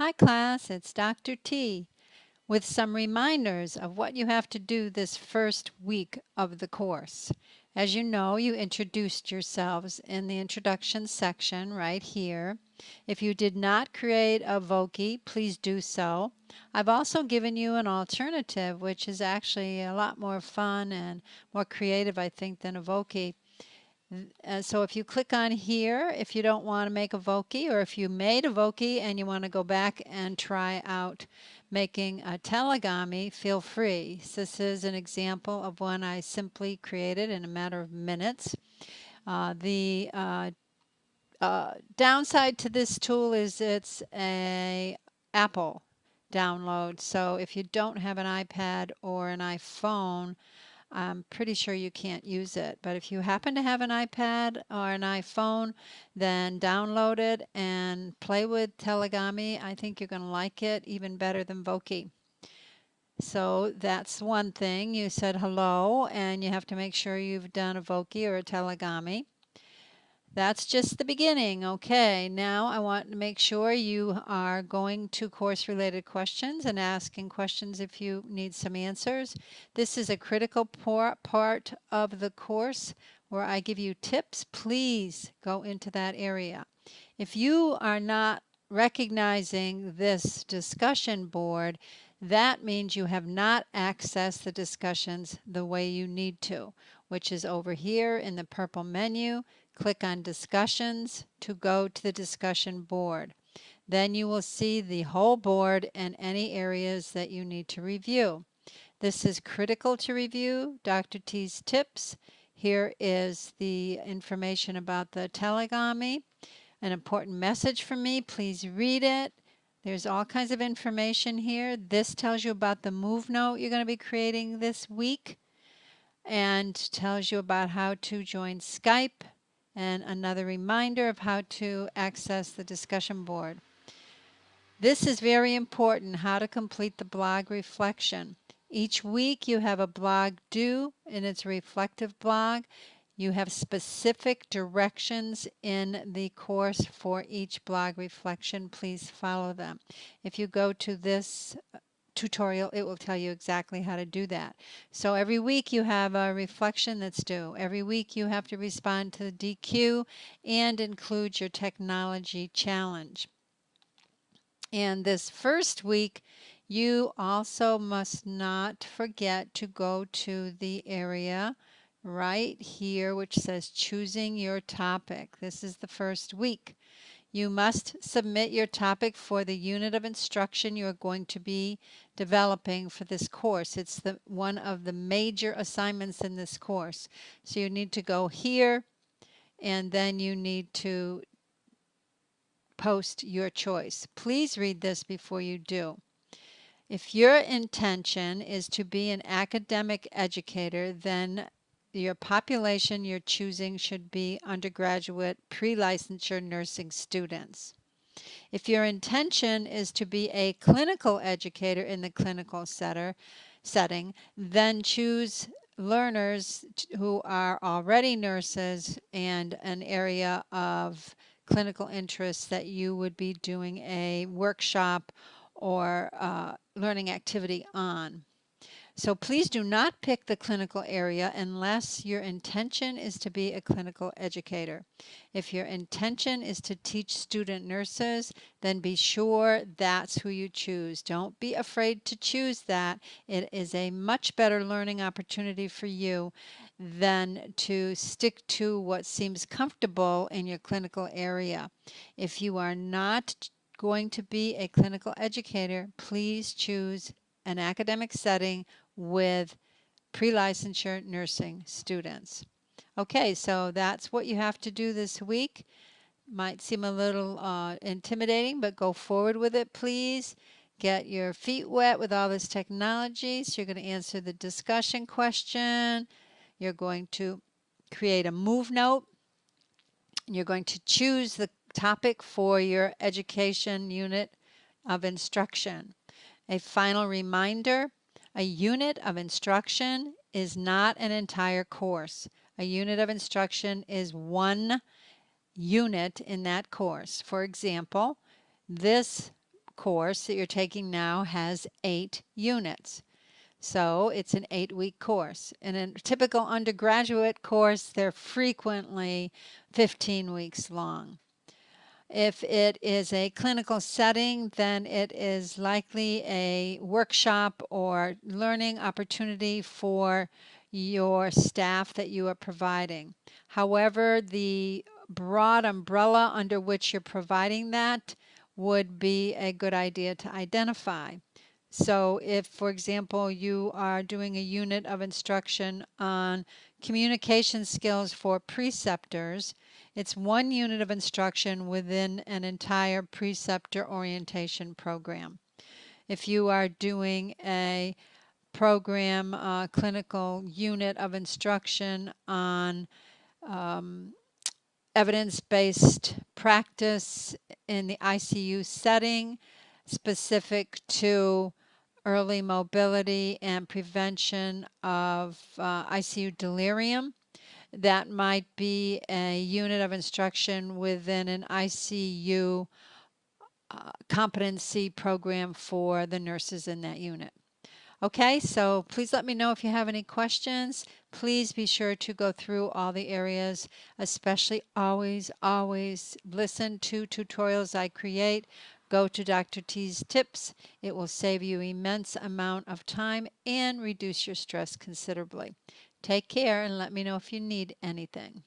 Hi class, it's Dr. T with some reminders of what you have to do this first week of the course. As you know, you introduced yourselves in the introduction section right here. If you did not create a Voki, please do so. I've also given you an alternative, which is actually a lot more fun and more creative, I think, than a Voki. So if you click on here, if you don't want to make a Voki, or if you made a Voki and you want to go back and try out making a telegami, feel free. This is an example of one I simply created in a matter of minutes. The downside to this tool is it's a Apple download. So if you don't have an iPad or an iPhone, I'm pretty sure you can't use it. But if you happen to have an iPad or an iPhone, then download it and play with Telegami. I think you're going to like it even better than Voki. So that's one thing. You said hello, and you have to make sure you've done a Voki or a Telegami. That's just the beginning. Okay, now I want to make sure you are going to course-related questions and asking questions if you need some answers. This is a critical part of the course where I give you tips. Please go into that area. If you are not recognizing this discussion board, that means you have not accessed the discussions the way you need to, which is over here in the purple menu. Click on Discussions to go to the discussion board. Then you will see the whole board and any areas that you need to review. This is critical to review. Dr. T's tips. Here is the information about the telegami. An important message from me. Please read it. There's all kinds of information here. This tells you about the move note you're going to be creating this week and tells you about how to join Skype and another reminder of how to access the discussion board. This is very important, how to complete the blog reflection. Each week you have a blog due, and it's a reflective blog. You have specific directions in the course for each blog reflection. Please follow them. If you go to this tutorial, it will tell you exactly how to do that. So every week you have a reflection that's due. Every week you have to respond to the DQ and include your technology challenge. And this first week, you also must not forget to go to the area right here which says choosing your topic. This is the first week. You must submit your topic for the unit of instruction you are going to be developing for this course. It's one of the major assignments in this course. So you need to go here, and then you need to post your choice. Please read this before you do. If your intention is to be an academic educator, then your population you're choosing should be undergraduate pre-licensure nursing students. If your intention is to be a clinical educator in the clinical setting, then choose learners who are already nurses and an area of clinical interest that you would be doing a workshop or learning activity on. So please do not pick the clinical area unless your intention is to be a clinical educator. If your intention is to teach student nurses, then be sure that's who you choose. Don't be afraid to choose that. It is a much better learning opportunity for you than to stick to what seems comfortable in your clinical area. If you are not going to be a clinical educator, please choose an academic setting with pre-licensure nursing students. Okay, so that's what you have to do this week. Might seem a little intimidating, but go forward with it, please. Get your feet wet with all this technology. So you're going to answer the discussion question. You're going to create a move note. You're going to choose the topic for your education unit of instruction. A final reminder, a unit of instruction is not an entire course. A unit of instruction is one unit in that course. For example, this course that you're taking now has 8 units. So it's an 8-week course. In a typical undergraduate course, they're frequently 15 weeks long. If it is a clinical setting, then it is likely a workshop or learning opportunity for your staff that you are providing. However, the broad umbrella under which you're providing that would be a good idea to identify. So if, for example, you are doing a unit of instruction on communication skills for preceptors, it's one unit of instruction within an entire preceptor orientation program. If you are doing a program, clinical unit of instruction on evidence-based practice in the ICU setting, specific to early mobility and prevention of ICU delirium, that might be a unit of instruction within an ICU competency program for the nurses in that unit. Okay, so please let me know if you have any questions. Please be sure to go through all the areas, especially always listen to tutorials I create. Go to Dr. T's tips. It will save you immense amount of time and reduce your stress considerably. Take care and let me know if you need anything.